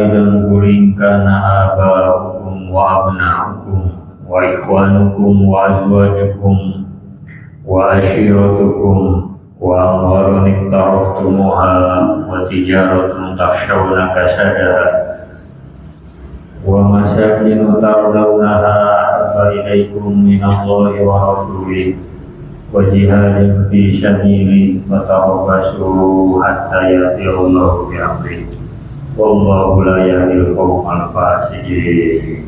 aidan kuling kana abaukum wa abnaukum wa ikhwanukum wa azwajukum wa ashiratukum wa amwalun iktaraftumuha wa tijaratun takhshawna kasadaha wa masakinu tardawnaha ahabba ilaikum minallahi wa rasulih wa jihadin fi sabilihi fatarabbasu hatta ya'tiyallahu bi amrih wallahu la yahdil qawmal fasiqin.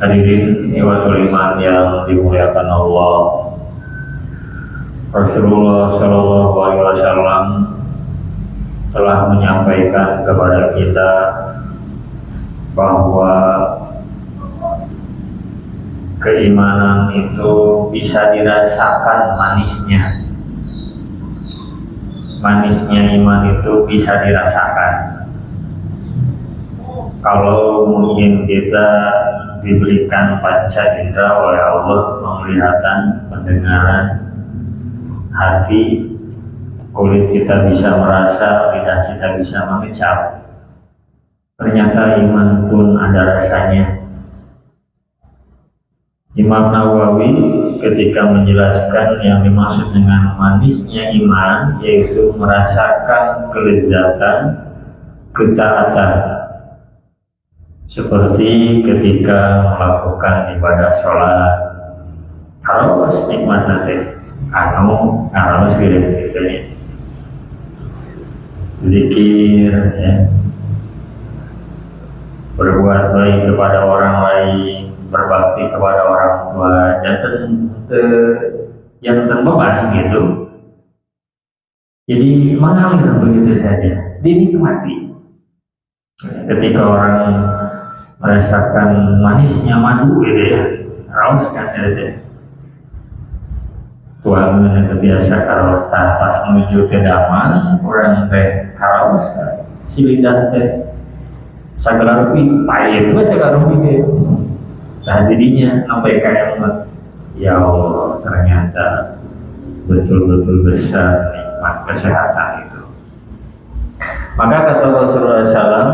Hadirin ikhwatul iman yang dimuliakan Allah, Rasulullah Shallallahu Alaihi Wasallam telah menyampaikan kepada kita bahwa keimanan itu bisa dirasakan manisnya iman itu bisa dirasakan. Kalau mungkin kita diberikan panca indera oleh Allah, penglihatan, pendengaran, hati, kulit kita bisa merasa, lidah kita bisa mengecap. Ternyata iman pun ada rasanya. Imam Nawawi ketika menjelaskan yang dimaksud dengan manisnya iman, yaitu merasakan kelezatan, ketaatan. Seperti ketika melakukan ibadah sholat, harus nikmat nanti, harus gini, zikir, ya, berbuat baik kepada orang lain, berbakti kepada orang tua, dan yang terbeban gitu. Jadi mengalir begitu saja, dinikmati. Ketika orang merasakan manisnya madu gitu ya, raus kan gitu. Tuangan kebiasa karaos pas menuju ke daman, orang teh karaos si lidah teh sagala rupi pahit gue sagala rupi gitu. Nah jadinya sampai kayak ya Allah, ternyata betul-betul besar nikmat kesehatan itu. Maka kata Rasulullah SAW,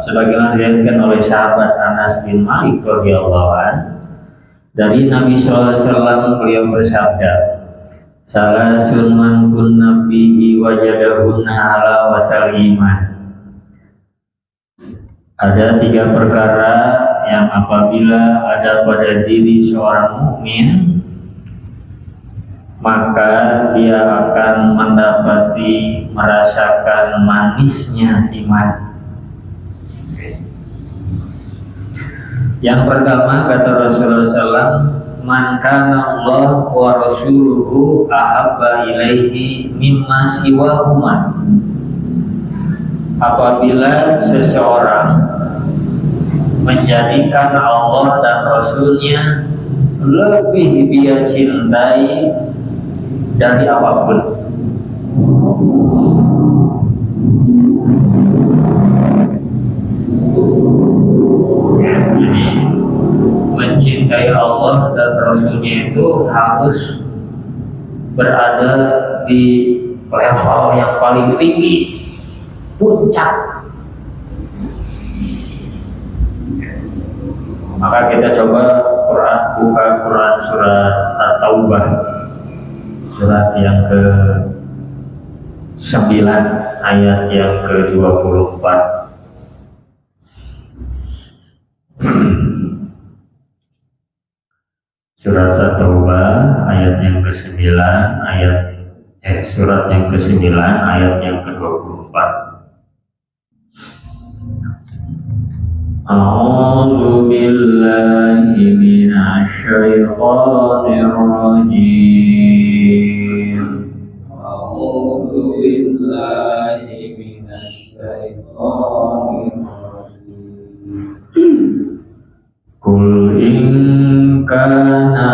sebagaimana diriwayatkan oleh sahabat Anas bin Malik radhiyallahu anhu, dari Nabi SAW beliau bersabda, salasun man kunna fihi wajadahunna halawatal iman. Ada 3 perkara yang apabila ada pada diri seorang mukmin, maka dia akan merasakan manisnya iman. Yang pertama kata Rasulullah SAW, man kana Allah wa rasuluhu ahabba ilaihi mimma siwahuma. Apabila seseorang menjadikan Allah dan Rasulnya lebih dia cintai dari apapun. Jadi mencintai Allah dan Rasulnya itu harus berada di level yang paling tinggi, puncak. Maka kita coba buka Quran surat At-Taubah, surat yang ke-9 ayat yang ke-24. Surat At-Taubah ayat yang ke-9 surat yang ke-9 ayat yang ke-24. A'udzu billahi minasy syaithanir rajim. A'udzu billahi minasy syaithanir rajim. Qul in kana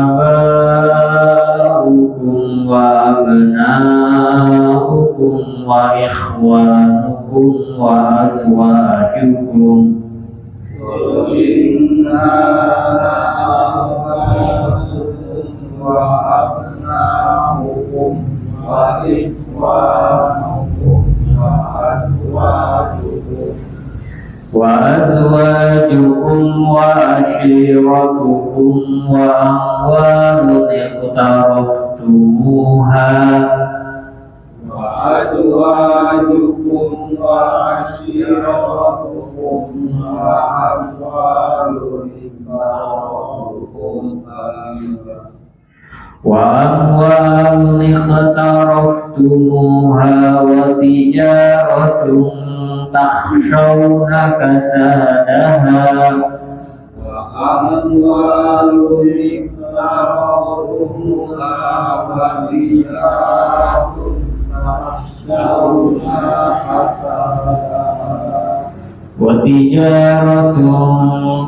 aba'ukum wa abna'ukum wa ikhwanukum wa azwajukum wa azwajukum wa ashiratukum wa amwalun iqtaraftumuha وأزواجكم وعشيرتكم وأموال اقترفتموها وتجارة تخشون كسادها وأموال اقترفتموها وتجارة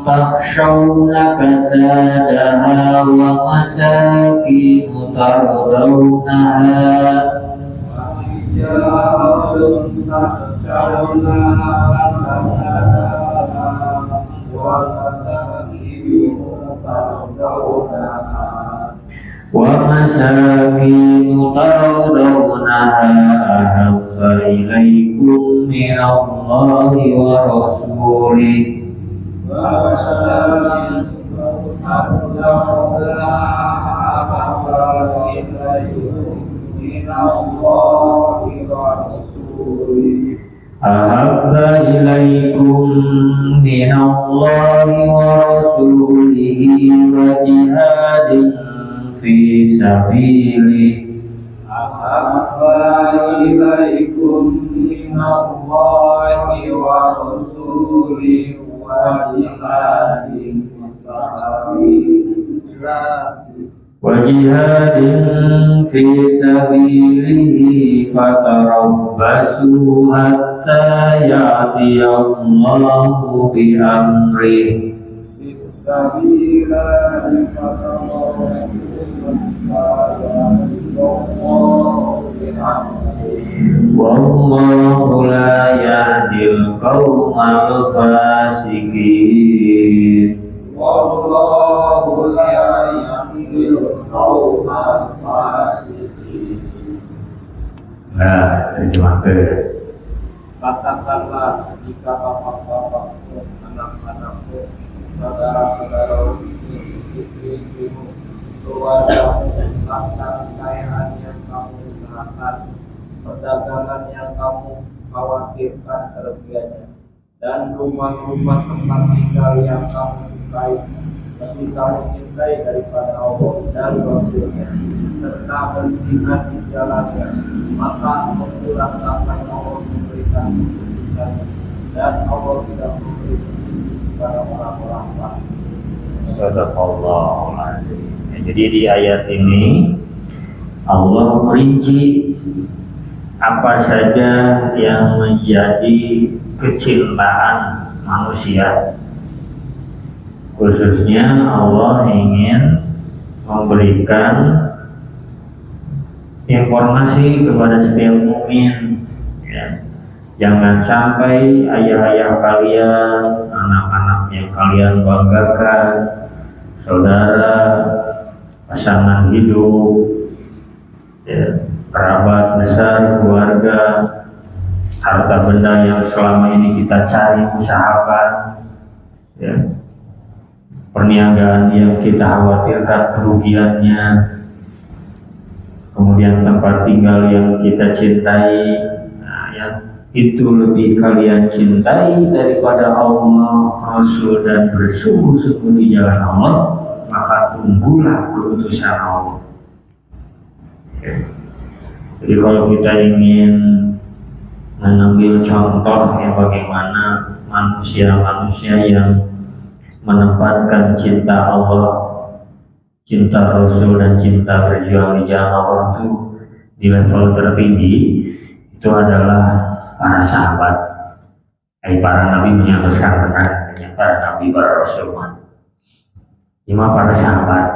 تخشون كسادها ومساكن ترضونها ومساكن ترضونها أحب إليكم من الله ورسوله أحب إليكم من الله ورسوله وجهاد في سبيله أحب إليكم من الله ورسوله وجهاد في سبيله فتربصوا حتى يأتي الله بأمره والله لا يهدي القوم الفاسقين والله لا يهدي القوم الفاسقين. Nah, terjemahkan. Katakanlah jika bapak-bapakmu, anak-anakmu, saudara-saudaramu, istri-istrimu, keluargamu, harta kekayaan yang kamu usahakan, perdagangan yang kamu khawatirkan kerugiannya, dan rumah-rumah tempat tinggal yang kamu sukai, lebih kamu cintai daripada Allah dan Rasulnya, serta berjihad di jalannya, maka tunggulah sampai Allah memberikan keputusannya, dan Allah tidak memberi kepada orang-orang fasik. Sadaqallahul azim. Jadi di ayat ini Allah merinci apa saja yang menjadi kecintaan manusia. Khususnya Allah ingin memberikan informasi kepada setiap mukmin, ya. Jangan sampai ayah-ayah kalian, anak-anak yang kalian banggakan, saudara, pasangan hidup, ya, kerabat besar, keluarga, harta benda yang selama ini kita cari, usahakan, ya, perniagaan yang kita khawatirkan kerugiannya, kemudian tempat tinggal yang kita cintai, nah, ya, itu lebih kalian cintai daripada Allah, Rasul, dan bersungguh-sungguh di jalan Allah, maka tunggulah keputusan Allah. Oke. Jadi kalau kita ingin mengambil contoh ya bagaimana manusia-manusia yang menempatkan cinta Allah, cinta Rasul, dan cinta berjuang di jalan Allah itu di level tertinggi, itu adalah para sahabat. Para nabi menyambutkan benar, para nabi, para rasul. Lima para sahabat.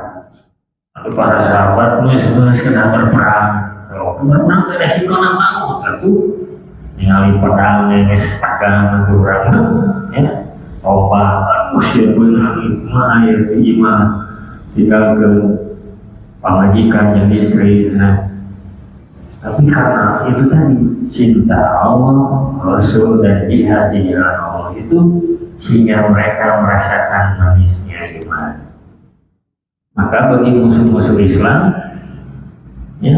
Tapi para sahabat nu sekedar berperang. Kalau berperang teh resiko nama tentu ningali pedang geus tagang urang ya. Loba usia beunang mah aya mah tinggal ke pamajikan jeung istri nah. Tapi karena itu tadi cinta Allah, Rasul dan jihad di jalan Allah itu, sehingga mereka merasakan manisnya iman. Maka bagi musuh-musuh Islam, ya,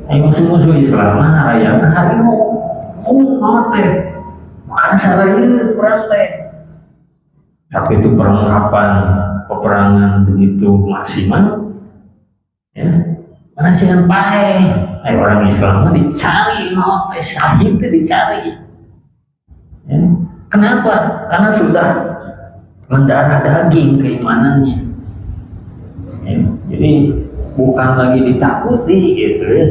musuh-musuh Islam raya hari mau teh, makanya saraya perang teh. Tapi itu perlengkapan peperangan begitu maksimal, ya, karena sian pae. Orang Islam dicari, mau syahid itu dicari. Ya. Kenapa? Karena sudah mendarah daging keimanannya. Ya. Jadi bukan lagi ditakuti gitu ya.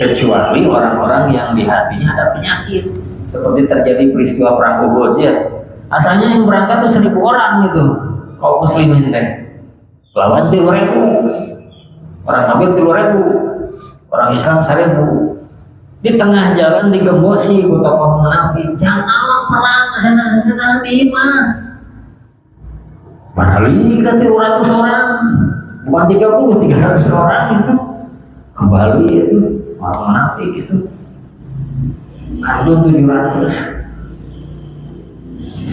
Kecuali orang-orang yang di hatinya ada penyakit. Seperti terjadi peristiwa perang Uhud ya. Asalnya yang berangkat tuh 1.000 orang gitu. Kaum muslimin teh. Lawan 3.000. Orang kafir 3.000. Orang Islam 1.000. Di tengah jalan digembosi ku tokoh munafik, jangan perang sana bima. Balik ke 300 orang, bukan 300 orang itu kembali itu orang munafik itu. Kandung 700.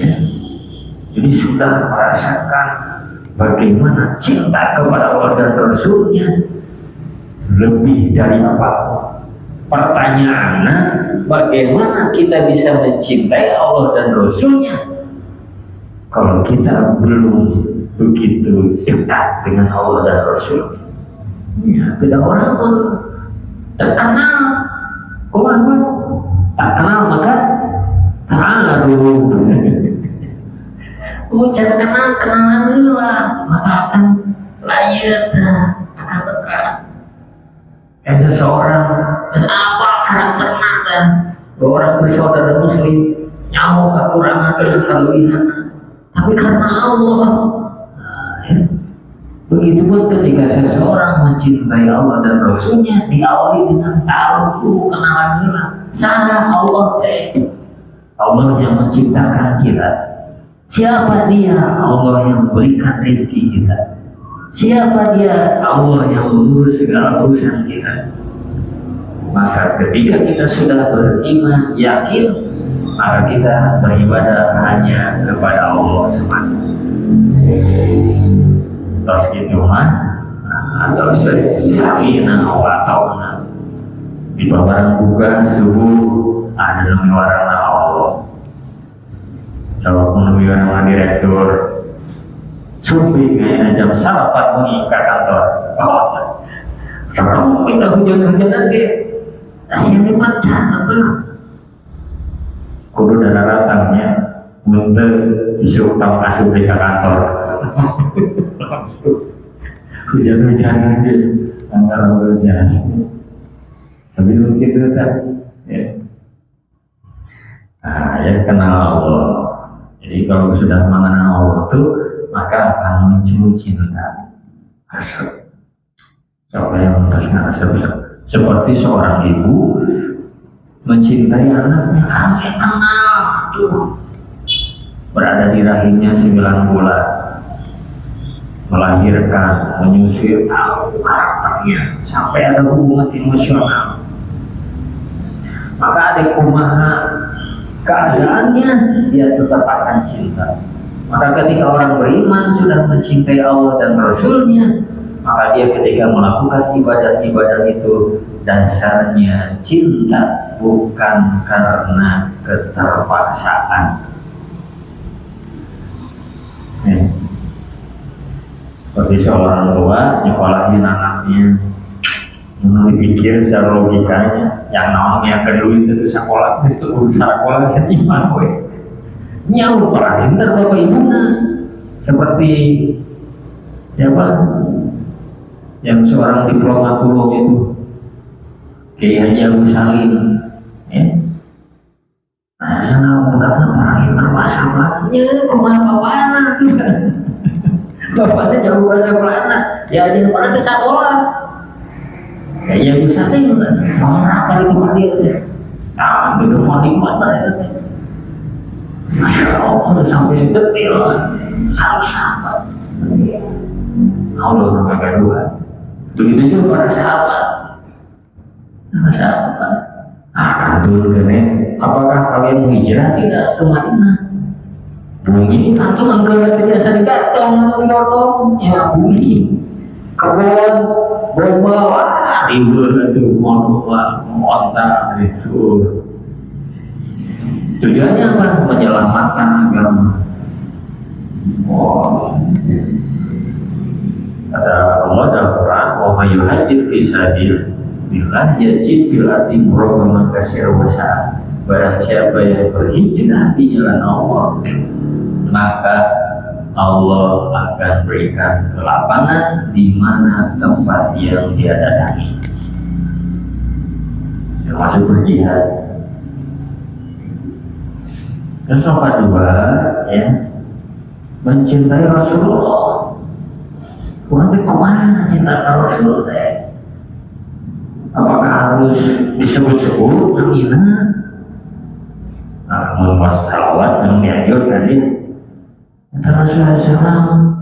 Ya. Jadi sudah merasakan bagaimana cinta kepada Allah dan Rasulnya lebih dari apapun. Pertanyaannya, bagaimana kita bisa mencintai Allah dan Rasulnya kalau kita belum begitu dekat dengan Allah dan Rasul? Ya, tidak orang pun terkenal, apa? Tak kenal maka ta'aruh. Jangan kenal, kenalan dulu lah, maka akan layak, akan dekat. Kayak seseorang, apa karakternya kan? Orang bersaudara muslim, nyawa kekurangan dan kelebihan, tapi karena Allah. Nah, ya. Begitupun ketika seseorang mencintai Allah dan Rasulnya, diawali dengan taruh dulu kenalan dulu. Cara Allah Allah yang menciptakan kita. Siapa dia? Allah yang memberikan rezeki kita. Siapa dia? Allah yang mengurus segala urusan kita. Maka ketika kita sudah beriman, yakin, maka kita beribadah hanya kepada Allah semata. Terus gitu mah, atau salina wa tauna. Di barang buka subuh ada demi warna Allah. Coba pun demi warna direktur. Supi kayaknya jam sarapan mengikat kantor. Sekarang pindah hujan-hujanan ke siang dimacan tuh. Kudu dana ratangnya untuk isu utama asuh di kantor. Hujan-hujanan gitu, antara hujan. Sambil begitu kan, ya. Nah, ya kenal Allah. Jadi kalau sudah mengenal Allah itu, maka akan muncul cinta asal. Siapa yang merasanya asal? Seperti seorang ibu mencintai anaknya, kami kenal tuh berada di rahimnya 9 bulan, melahirkan, menyusui, tahu karakternya sampai ada hubungan emosional. Maka ada kumaha keadaannya, dia tetap akan cinta. Maka ketika orang beriman sudah mencintai Allah dan Rasulnya, maka dia ketika melakukan ibadah-ibadah itu dasarnya cinta, bukan karena keterpaksaan. Seperti seorang tua nyekolahin anaknya, dipikir secara logikanya, yang namanya kedua itu sekolah, itu sekolah jadi iman gue. Nyawa orang inter bapak ibunya seperti siapa yang seorang diplomat ulung itu Kiai Haji Agus Salim, ya. Nah sana budaknya orang inter bahasa Belanda, kumaha bapana tuh kan, bapaknya jauh bahasa Belanda, ya jadi pada ke sekolah. Kiai Haji Agus Salim kan, ngontrak kali bukan dia, nah itu founding mother itu. Masya Allah sampai detail, sama-sama. Allah nomor kedua. Begitu juga para sahabat. Masa apa? Akan dulu kene. Apakah kalian mau hijrah tidak ke Madinah? Bumi antum angkat biasa digatong diotong ya bumi kebun bomba wah ribut itu mau ontak itu tujuannya apa? Menyelamatkan agama. Kata Allah dalam Quran, wa may yuhajir fi sabilillah yajid fil ardi muragaman katsiran wa sa'a. Barang siapa yang berhijrah di jalan Allah, maka Allah akan berikan kelapangan di mana tempat yang dia datangi, termasuk berjihad. Terus yang kedua, ya, mencintai Rasulullah. Nanti kemana cinta Rasulullah? Apakah harus disebut-sebut namanya? Memuas salawat yang dianjurkan ya. Rasulullah SAW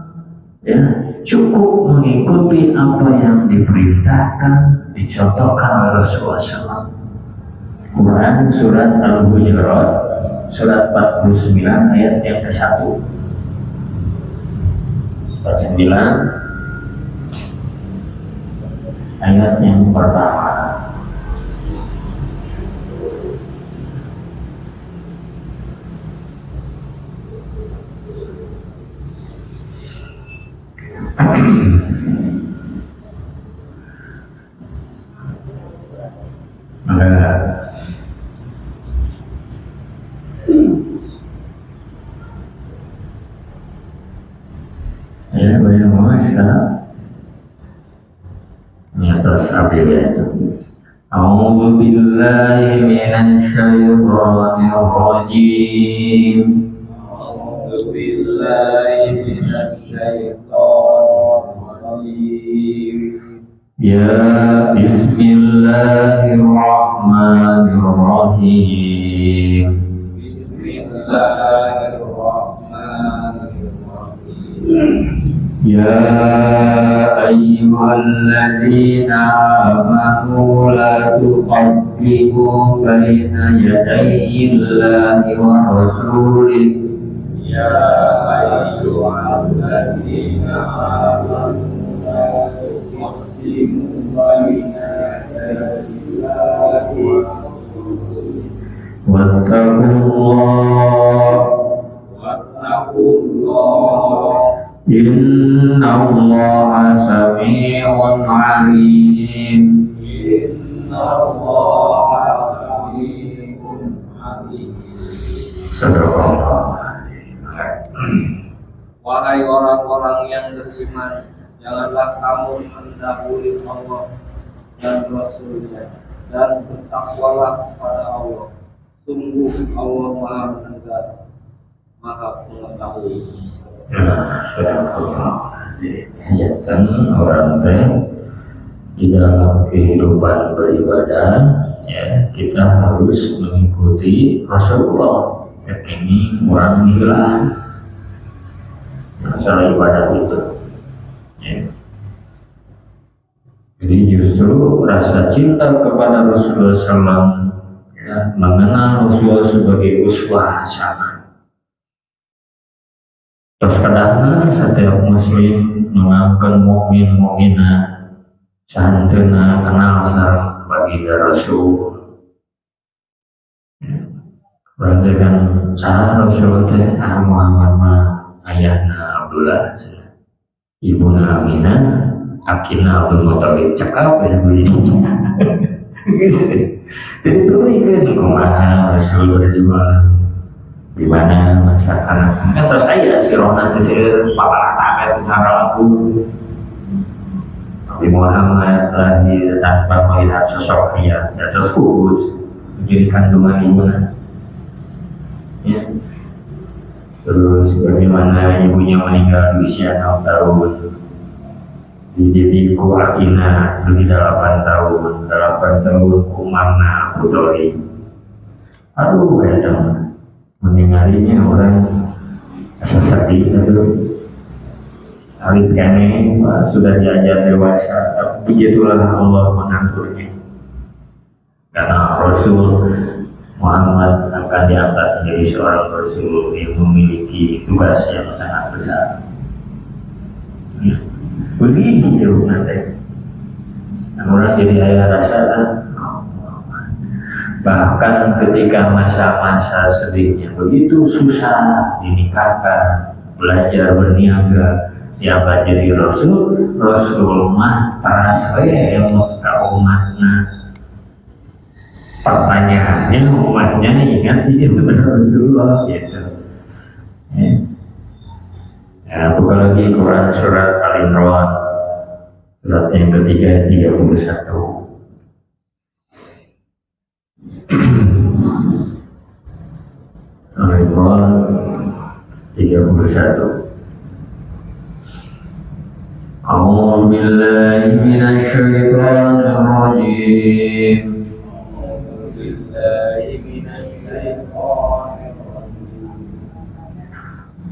ya cukup mengikuti apa yang diperintahkan, dicontohkan oleh Rasulullah SAW. Quran surat Al-Hujurat surat 49 ayat yang ke-1. 49 ayat yang pertama. Ya, banyak masalah. Ini terus ambil ya itu. A'udzu billahi minasy syaithanir rajim. A'udzu billahi minasy syaithanir rajim. Ya bismillahirrahmanirrahim. Bismillahirrahmanirrahim. Ya ayyuhalladzina amanu la tuqaddimu baina yadayillahi wa rasulih. Ya ayyuhalladzina amanu la tuqaddimu baina yadayillahi wa rasulih. Wattaqullah. Innallaha sami'un 'alim. Innallaha sami'un 'alim. Sadaqallah. Wahai orang-orang yang beriman, janganlah kamu mendahului Allah dan Rasul-Nya, dan bertakwalah kepada Allah. Sungguh Allah Maha Mendengar, Maha Mengetahui. Ya, sadaqallah. Hayatan orang teh di dalam kehidupan beribadah, ya kita harus mengikuti Rasulullah. Ini orang hilang masalah ibadah itu. Ya. Jadi justru rasa cinta kepada Rasulullah SAW, ya, mengenal Rasulullah sebagai uswah hasanah. Terus kadang setiap muslim mengangkat mukmin mukminah santuna kenal sareng baginda Rasul. Berarti kan sah Rasul teh Muhammad mah ayahna Abdullah, ibuna Aminah, akina Abdul Muttalib, cakap ya begini. Jadi itu kan kumaha Rasul berjuang di mana masyarakat kan terus aja si Rona si paparan tangan ngaraku Nabi Muhammad lahir tanpa melihat sosok ayah dan terus kudus menjadi kandungan ibunya ya. Terus bagaimana ibunya meninggal di usia 6 tahun, dididik ku Akina di 8 tahun Umarna Abu Thalib. Aduh ya teman, meninggalnya orang asa sedih itu. Alit kene sudah diajar dewasa, tapi begitulah Allah mengaturnya. karena Rasul Muhammad akan diangkat menjadi seorang Rasul yang memiliki tugas yang sangat besar. Ya. Begitu nanti orang jadi ayah rasa bahkan ketika masa-masa sedihnya begitu susah dinikahkan, belajar berniaga, ya jadi Rasul mah taras yang ke umatnya. Pertanyaannya umatnya ingat dia benar Rasulullah gitu. Ya, buka lagi Quran surat Al-Imran surat yang ketiga 31. Al-Imran 31. A'udzu billahi minasy syaithanir rajim.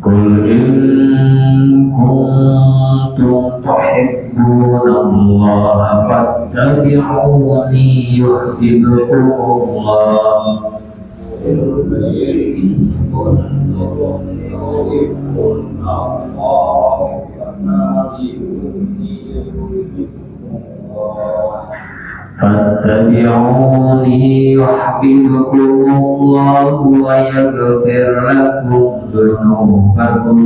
Qul in kuntum tuhibbunallaha fattabi'uni yuhibbukumullah. فاتبعوني يحببكم الله ويغفر لكم ذنوبكم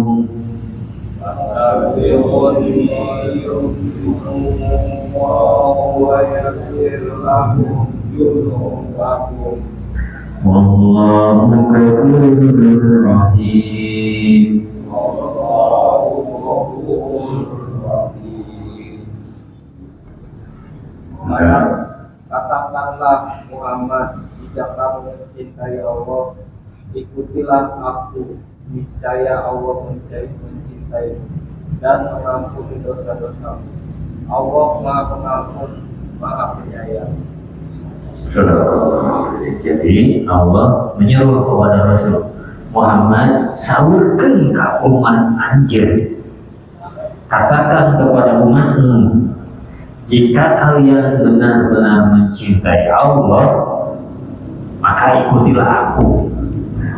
والله غفور رحيم. Katakanlah Muhammad, jika kamu mencintai Allah, ikutilah aku, niscaya Allah mencintaimu dan mengampuni dosa-dosamu. Allah Maha Pengampun, Maha Penyayang. Jadi Allah menyuruh kepada Rasul Muhammad, saurkeun ka umat anjeun, katakan kepada umatmu, jika kalian benar-benar mencintai Allah, maka ikutilah aku.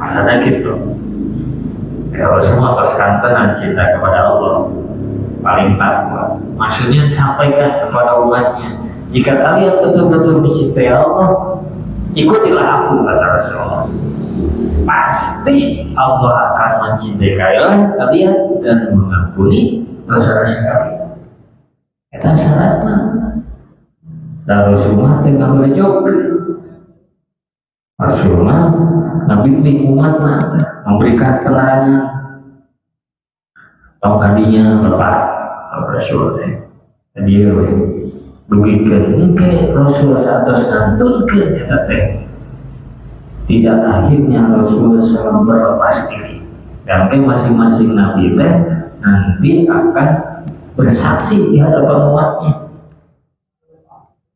Maksudnya gitu. Kalau semua paskantenan cinta kepada Allah, paling takwa. Maksudnya sampaikan kepada umatnya, jika kalian betul-betul mencintai Allah, ikutilah aku, kata Rasulullah. Pasti Allah akan mencintai kalian dan mengampuni dosa-dosa kalian. Kita syaratnya. Dan Rasulullah tinggal berjok. Rasulullah membimbing umat memberikan teladan. Tongkadinya lepas Rasulullah. Jadi begitu mungkin Rasul satu ngantunkan kita teh. Tidak akhirnya Rasulullah SAW berlepas diri. Dan masing-masing nabi teh nanti akan bersaksi di hadapan umatnya.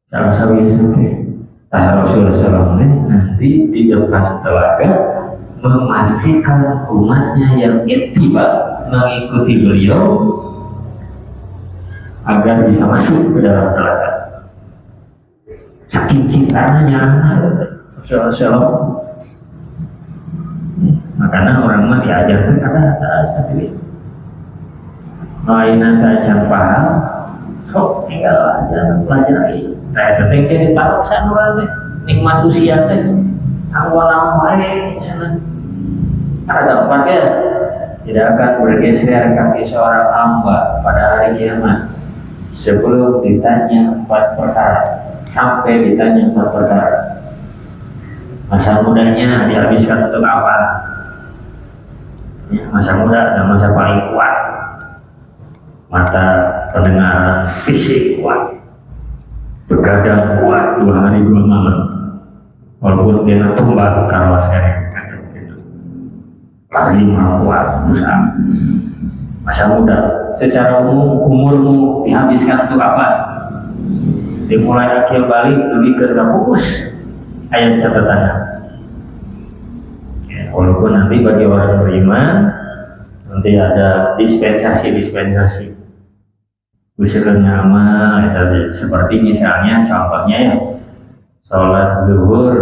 Salah satu sampai Rasulullah SAW nanti di depan telaga memastikan umatnya yang ittiba mengikuti beliau agar bisa masuk ke dalam telaga. Saking cintanya Rasulullah SAW. Makanya orang mah diajar tuh kada terasa diri. Lain nanti acan paham, sok tinggal aja pelajari. Nah, tetengke di parusan orang teh, nikmat usia teh, kawalang wae sana. Ada apa ya? Tidak akan bergeser kaki seorang hamba pada hari kiamat sebelum ditanya 4 perkara, sampai ditanya 4 perkara. Masa mudanya dihabiskan untuk apa? Ya, masa muda dan masa paling kuat. Mata pendengaran fisik kuat, begadang kuat 2 hari 2 malam, walaupun kena tumbang kalau sekarang gitu. Lari mah kuat usaha. Masa muda secara umum umurmu dihabiskan untuk apa? Dimulai akhir balik lebih ke fokus ayat catatannya. Ya, walaupun nanti bagi orang beriman nanti ada dispensasi. Usulnya amal seperti misalnya contohnya ya sholat zuhur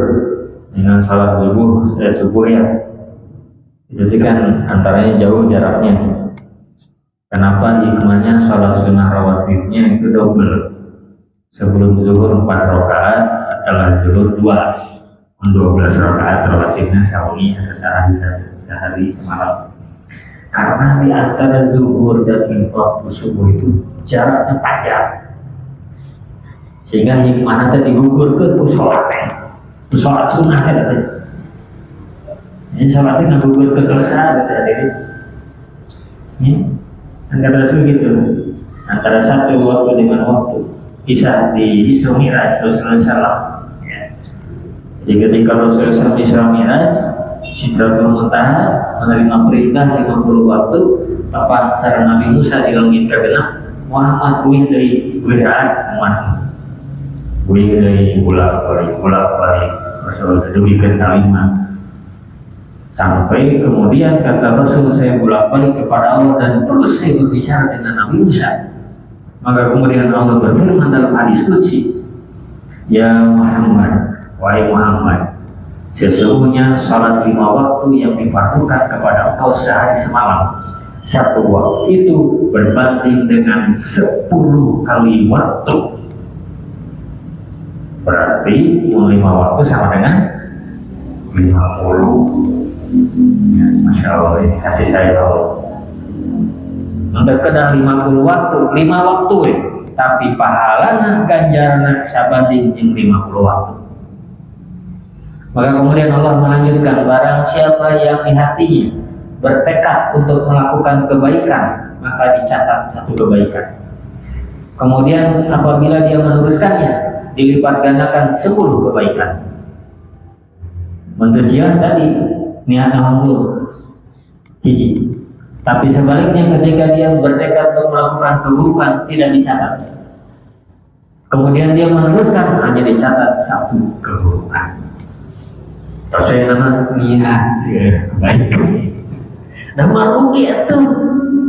dengan sholat subuh ya, itu kan antaranya jauh jaraknya. Kenapa hikmahnya sholat sunnah rawatibnya itu double? Sebelum zuhur 4 rakaat, setelah zuhur 12 rakaat rawatibnya sawi atau sehari semalam. Karena di antara zuhur dan waktu subuh itu jaraknya panjang, sehingga hikmahnya tadi gugur ke sholat sunnah ya tadi. Ini sholatnya nggak gugur ke dosa gitu ya. Ini antara gitu, antara satu waktu dengan waktu. Kisah di Isra Miraj Rasulullah SAW. Ya. Jadi ketika Rasulullah SAW Isra Miraj, Sidratul Muntaha menerima perintah 50 waktu tepat sareng Nabi Musa di langit kegenap. Muhammad kuih dari berat umat, kuih dari bolak-balik Rasulullah diberikan kalimat. Sampai kemudian kata Rasul, saya bolak-balik kepada Allah dan terus saya berbicara dengan Nabi Musa. Maka kemudian Allah berfirman dalam hadis qudsi, ya Muhammad, wahai Muhammad, sesungguhnya salat 5 waktu yang difardukan kepada engkau sehari semalam, satu waktu itu berbanding dengan 10 kali waktu. Berarti 5 waktu sama dengan 50. Ya, Masya Allah, ini kasih sayang Allah. Terkena 50 waktu, 5 waktu tapi pahalana ganjarana sabanding jeung 50 waktu. Maka kemudian Allah melanjutkan, barang siapa yang di hatinya bertekad untuk melakukan kebaikan, maka dicatat satu kebaikan. Kemudian apabila dia meneruskannya, dilipat gandakan 10 kebaikan. Mentujias tadi niatnya unggul hiji. Tapi sebaliknya ketika dia bertekad untuk melakukan keburukan, tidak dicatat. Kemudian dia meneruskan, hanya dicatat 1 keburukan. Terus saya nama niat kebaikan. Dan marugi itu.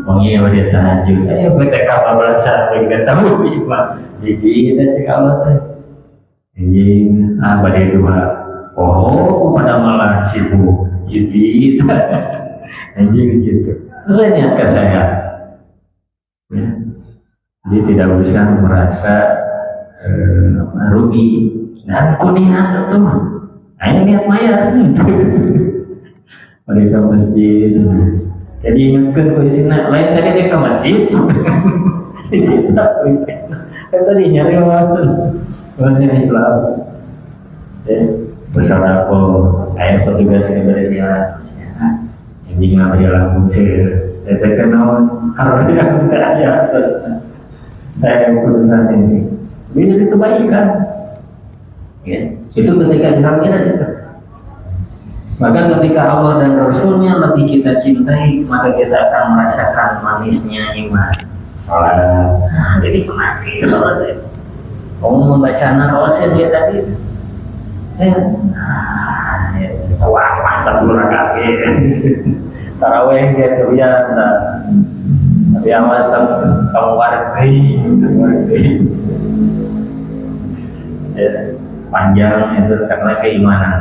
Wongnya dia tahajud. Bertekad 14 enggak tahu gimana. Hiji kita cek Allah teh. Hiji badai 2. Oh, pada malah sibuk. Hiji. Anjing gitu. Terus saya niat ke saya, ya. Jadi tidak bisa merasa rugi. Dan aku niat itu, ayo niat mayar. Mereka masjid. Jadi ingatkan kuisina lain tadi dia ke masjid. Tidak kuisina. Kan tadi nyari wawasan. Banyak ikhlas. Besar aku, ayo petugas kebersihan. Jadi kenapa dia langsung sih? Saya kenal harus yang di atas. Saya urusan ini. Ini kebaikan. Ya, itu ketika Isra Miraj. Maka ketika Allah dan Rasulnya lebih kita cintai, maka kita akan merasakan manisnya iman. Sholat, jadi kenapa sholat itu? Kamu membaca narawasnya dia tadi. Kuat lah 10 rakaat. Taraweh dia terbiasa. Tapi awas kamu wargai. Panjang itu karena keimanan.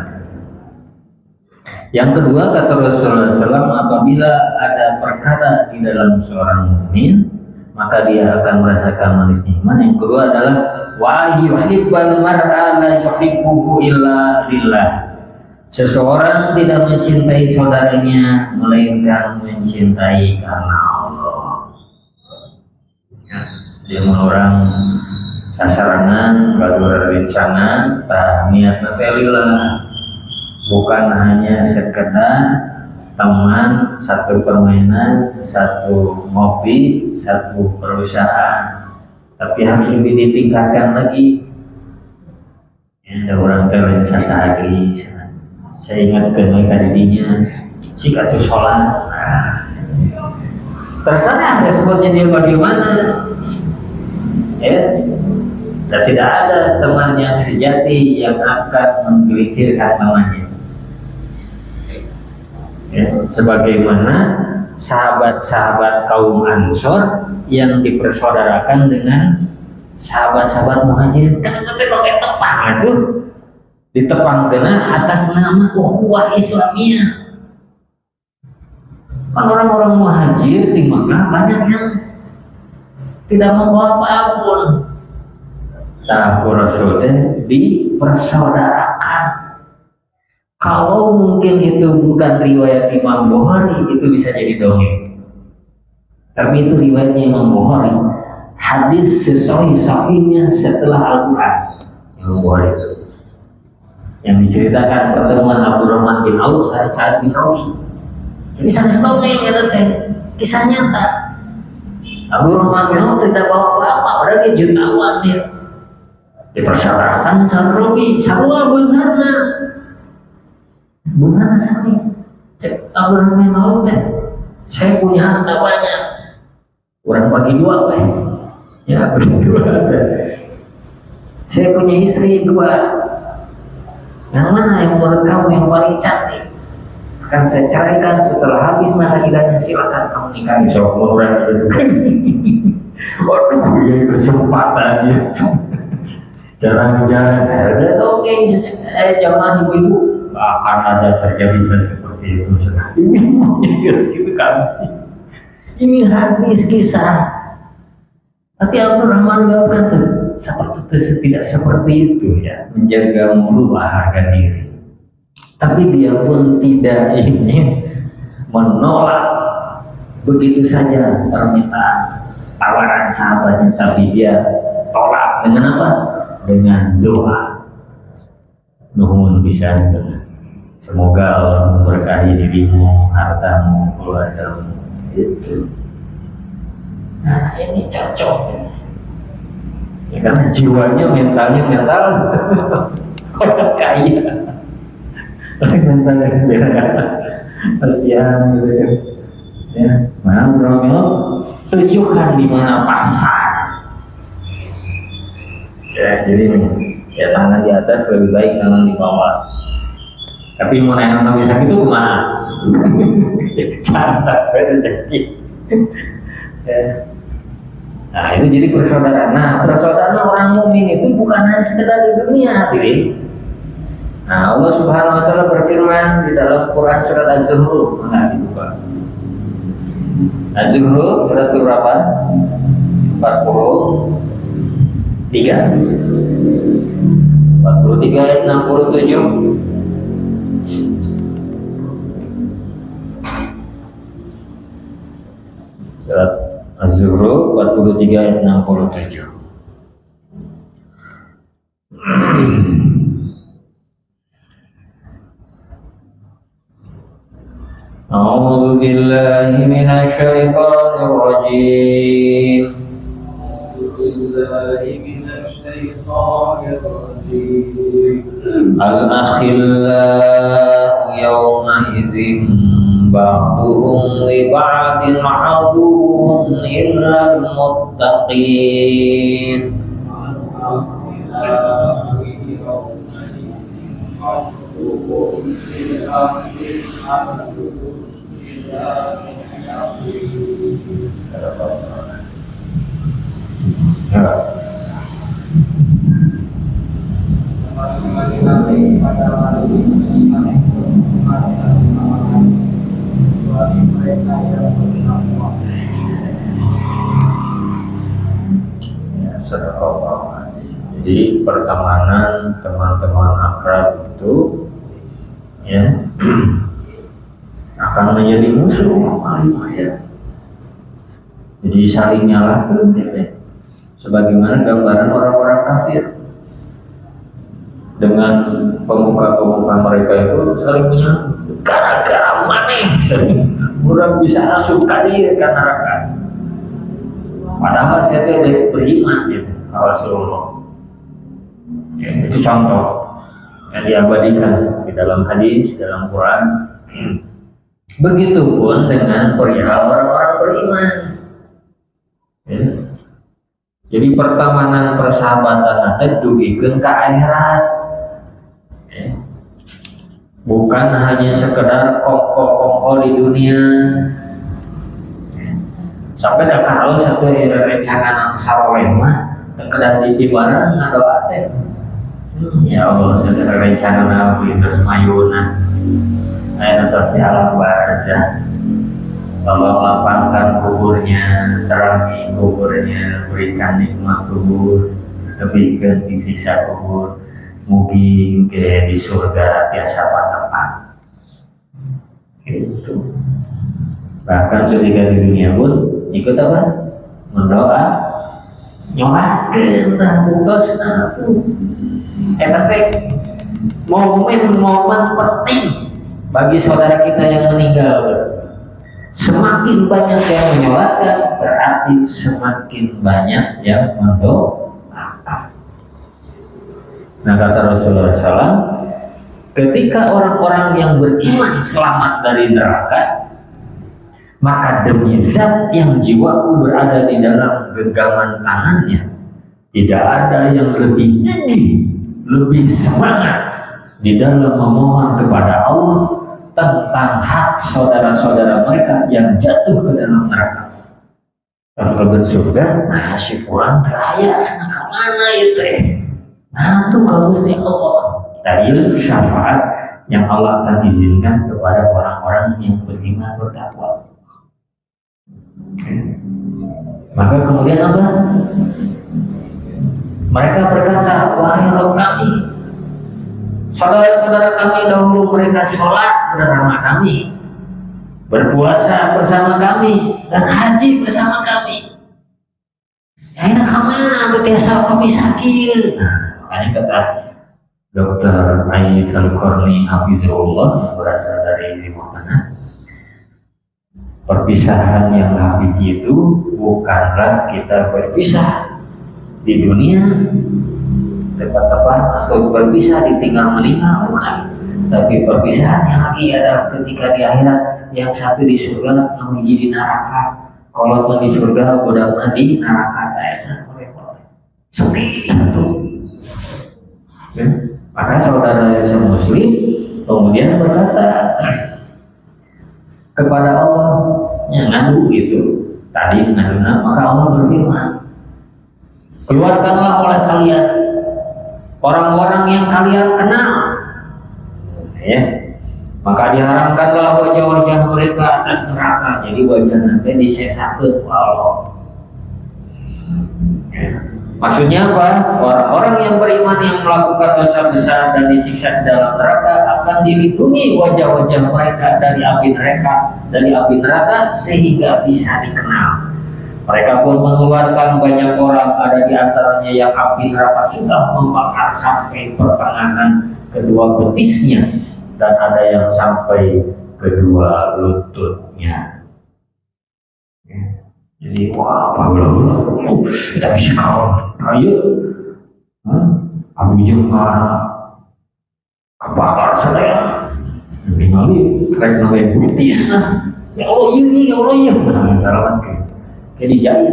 Yang kedua kata Rasulullah SAW, apabila ada perkara di dalam seorang mukmin, maka dia akan merasakan manisnya iman. Yang kedua adalah wa yuhibbal mar'a la yuhibbuhu illa lillah. Seseorang tidak mencintai saudaranya melainkan mencintai karena Allah. Ya, dia orang sasarangan, baru rencana, niat lillah, bukan hanya sekedar teman, satu permainan, satu ngopi, satu perusahaan, tapi harus lebih ditingkatkan lagi. Ya, ada orang lain sasahagi. Saya ingatkan mereka dirinya, jika itu sholat, terserah responnya dia bagaimana. Ya, dan tidak ada teman yang sejati yang akan menggelincirkan temannya. Ya, sebagaimana sahabat-sahabat kaum Ansor yang dipersaudarakan dengan sahabat-sahabat Muhajirin, kan itu pakai tepang itu. ditepangkeun atas nama ukhuwah Islamiyah. Kan orang-orang muhajir di Makkah banyak yang tidak membawa apa-apa. Nah, Rasul dipersaudarakan. Kalau mungkin itu bukan riwayat Imam Bukhari, itu bisa jadi dongeng. Tapi itu riwayatnya Imam Bukhari. Hadis sesahih-sahihnya setelah Al-Quran. Imam Bukhari itu. Yang diceritakan pertemuan Abdurrahman bin Auf saat bin Rawi. Jadi sanes dongeng ya teh. Kisah nyata. Abdurrahman bin Auf tidak bawa apa-apa, padahal dia jutawan dia. Dipersaudarakan sama Rawi, sarua beunghana. Beunghana sami. Cek Abdurrahman bin Auf teh. Saya punya harta banyak. Orang bagi dua weh. Ya, bagi dua. Saya punya istri dua. Yang mana yang menurut kamu yang paling cantik? Akan saya ceraikan setelah habis masa iddahnya, silakan kamu nikahi. So, orang itu. Waduh, punya kesempatan ya. Jarang-jarang ada dongeng jamaah ibu-ibu. Akan ada terjadi seperti itu sekali. Ini hadis kisah. Tapi Abdurrahman bin Auf kan tidak seperti itu ya, menjaga muruah harga diri. Tapi dia pun tidak ingin menolak begitu saja permintaan tawaran sahabatnya, tapi dia tolak dengan apa? Dengan doa. Nuhun bisa. Semoga Allah memberkahi dirimu, hartamu, keluargamu. Itu. Nah, ini cocok. Ya kan jiwanya, mental orang kaya. Mentalnya sederhana. Kasihan gitu ya. Ya, nah, Romeo tunjukkan di mana pasar. Ya, jadi nih, ya tangan di atas lebih baik tangan di bawah. Tapi mau naik nabi sakit itu kumaha? Cara rezeki. Ya. Nah, itu jadi persaudaraan. Nah, persaudaraan orang mukmin itu bukan hanya sekedar di dunia, hadirin. Nah, Allah Subhanahu wa taala berfirman di dalam Quran surat Az-Zukhruf. Nah, dibuka. Az-Zukhruf surat berapa? 43. 43 ayat 67. Surat Az-Zukhruf 43 ayat 67. A'udzu billahi minasy syaithanir rajim. Al-akhillau yawma idzin ba'duhum li ba'din 'aduwwun illal muttaqin. Jadi pertemanan teman-teman akrab itu ya akan menjadi musuh ya. Jadi saling nyalahkan gitu. Sebagaimana gambaran orang-orang kafir dengan pemuka-pemuka mereka itu saling menyalahkan. Gara-gara maneh orang bisa asup kali ke neraka. Padahal saya tidak beriman gitu kalau Rasulullah. Ya, itu contoh yang diabadikan di dalam hadis, dalam Quran. Begitupun dengan perihal orang-orang beriman. Ya. Jadi pertemanan persahabatan nanti dugikeun ka akhirat. Ya. Bukan hanya sekedar kongko-kongko di dunia. Ya. Sampai dah kalau satu rencangan saroleh mah sekedar di mana ngadoa teh. Ya Allah, saudara rencana nabi terus mayuna, ayo terus di alam barzah. Allah lapangkan kuburnya, terangi kuburnya, berikan nikmat kubur, tepikan di sisa kubur, mugi ke di surga biasa tepat. Itu. Bahkan ketika di dunia pun ikut apa? Mendoa, nyolakeun tah bukosna tuh. Eta teh momen-momen penting bagi saudara kita yang meninggal. Semakin banyak yang menyolatkan berarti semakin banyak yang mendoakan. Nah kata Rasulullah SAW, ketika orang-orang yang beriman selamat dari neraka, maka demi zat yang jiwaku berada di dalam genggaman tangannya, tidak ada yang lebih tinggi, lebih semangat di dalam memohon kepada Allah tentang hak saudara-saudara mereka yang jatuh ke dalam neraka. Kalau bersurga, masih kurang raya sana kemana itu? Nah itu kalau Gusti Allah, tayyib syafaat yang Allah akan izinkan kepada orang-orang yang beriman bertakwa. Maka kemudian apa? Mereka berkata, wahai Rabb kami, saudara-saudara kami dahulu mereka sholat bersama kami, berpuasa bersama kami, dan haji bersama kami. Ya ini kemana tuh tiasa kami sakit? Makanya kata Dr. Aid Al-Qarni Hafizullah yang berasal dari Timur Tengah, perpisahan yang hakiki itu bukanlah kita berpisah di dunia tepat-tepat atau berpisah ditinggal meninggal, bukan. Tapi perpisahan yang hakiki adalah ketika di akhirat, yang satu di surga, yang di neraka. Kalau di surga, udah di neraka, seperti satu. Ya. Maka saudara muslim kemudian berkata kepada Allah yang ngadu gitu, tadi ngaduna, maka Allah berfirman, keluarkanlah oleh kalian orang-orang yang kalian kenal, ya. Maka diharamkanlah wajah-wajah mereka atas neraka. Jadi wajah nanti disesakeun ku Allah. Ya. Maksudnya apa? Orang-orang yang beriman yang melakukan dosa besar dan disiksa di dalam neraka akan dilindungi wajah-wajah mereka dari api neraka sehingga bisa dikenal. Mereka pun mengeluarkan banyak orang, ada di antaranya yang api neraka sudah membakar sampai pertengahan kedua betisnya, dan ada yang sampai kedua lututnya. Jadi wah, apa kita bisa kawan kayu, kami jengkar, kebakar saya, ningali keren naik betis nah, ya Allah iya, mana salaman kayak dijahit,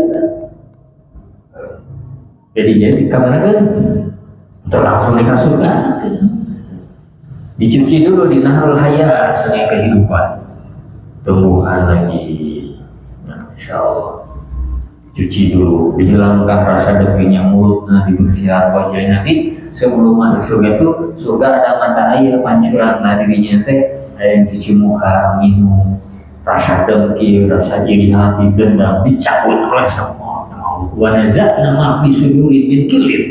jadi kemana kan? Untuk langsung dikasih surga. Dicuci dulu di Nahrul Hayat, sungai kehidupan, tumbuhan lagi, nah, insya Allah. Cuci dulu, dihilangkan rasa dengkinya mulutnya, dibersihkan wajahnya. Nanti sebelum masuk surga itu, surga ada mata air pancuran, nah dirinya teh ada yang cuci muka, minum, rasa dengki, rasa iri hati, dendam dicabut oleh semua. Wa naza'na ma fi suduri min kilin.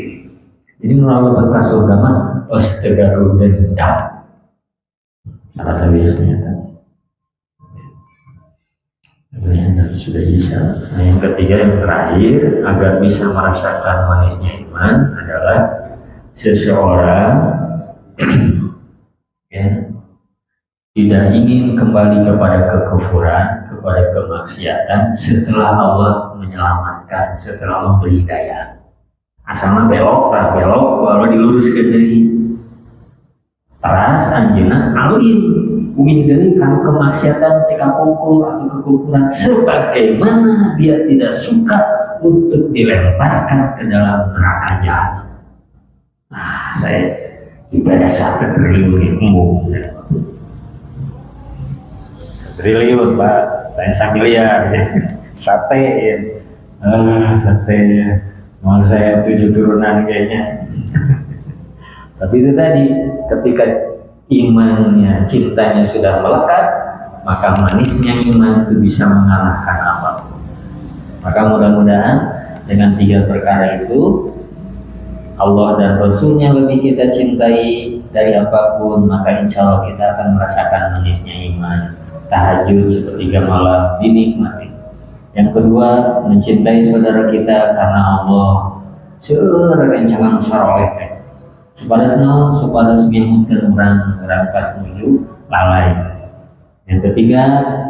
Jadi melalui ke surga mah astegaru dendam. Salah satu biasanya kan. Sudah bisa. Nah, yang ketiga yang terakhir agar bisa merasakan manisnya iman adalah seseorang ya, tidak ingin kembali kepada kekufuran, kepada kemaksiatan setelah Allah menyelamatkan, setelah Allah beri hidayah. Asalnya belok kalau diluruskan dari teras anjeunna alim ugi dari kan kemaksiatan tika pungkul atau kekufuran sebagaimana dia tidak suka untuk dilemparkan ke dalam neraka jahanam. Nah, saya dibayar 1 triliun ilmu. 1 triliun Pak, saya 1 miliar sate sate mau saya 7 turunan kayaknya. Tapi itu tadi, ketika imannya, cintanya sudah melekat, maka manisnya iman itu bisa mengalahkan apapun. Maka mudah-mudahan dengan 3 perkara itu, Allah dan Rasulnya lebih kita cintai dari apapun, maka insya Allah kita akan merasakan manisnya iman. Tahajud sepertiga malam dinikmati. Yang kedua, mencintai saudara kita karena Allah. Serencangan saroleh supados naon, supados ngimutkeun urang pas menuju lalai. Yang ketiga,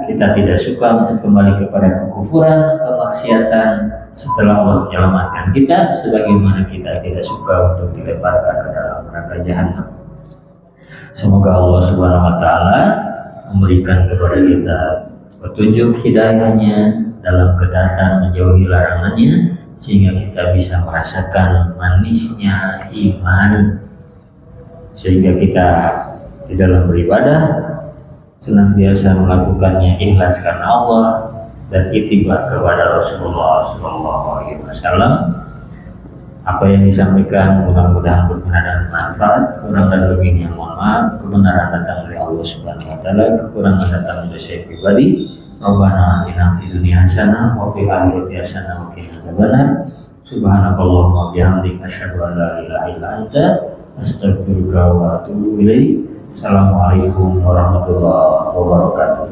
kita tidak suka untuk kembali kepada kekufuran, kemaksiatan setelah Allah menyelamatkan kita, sebagaimana kita tidak suka untuk dilemparkan ke dalam neraka jahanam. Semoga Allah Subhanahu wa taala memberikan kepada kita petunjuk hidayahnya dalam ketaatan menjauhi larangannya, sehingga kita bisa merasakan manisnya iman, sehingga kita di dalam beribadah senantiasa melakukannya ikhlas karena Allah dan ittiba kepada Rasulullah SAW. Apa yang disampaikan mudah-mudahan berguna dan bermanfaat. Kurang dan lebihnya mohon maaf. Kebenaran datang dari Allah Subhanahu wa taala, kekurangan datang dari saya pribadi. Rabbana atina fid dunya hasanah wa fil akhirati hasanah wa qina adzabannar. Subhanakallahumma wa bihamdika asyhadu an la ilaha illa anta astaghfiruka wa atubu ilaik. Assalamualaikum warahmatullahi wabarakatuh.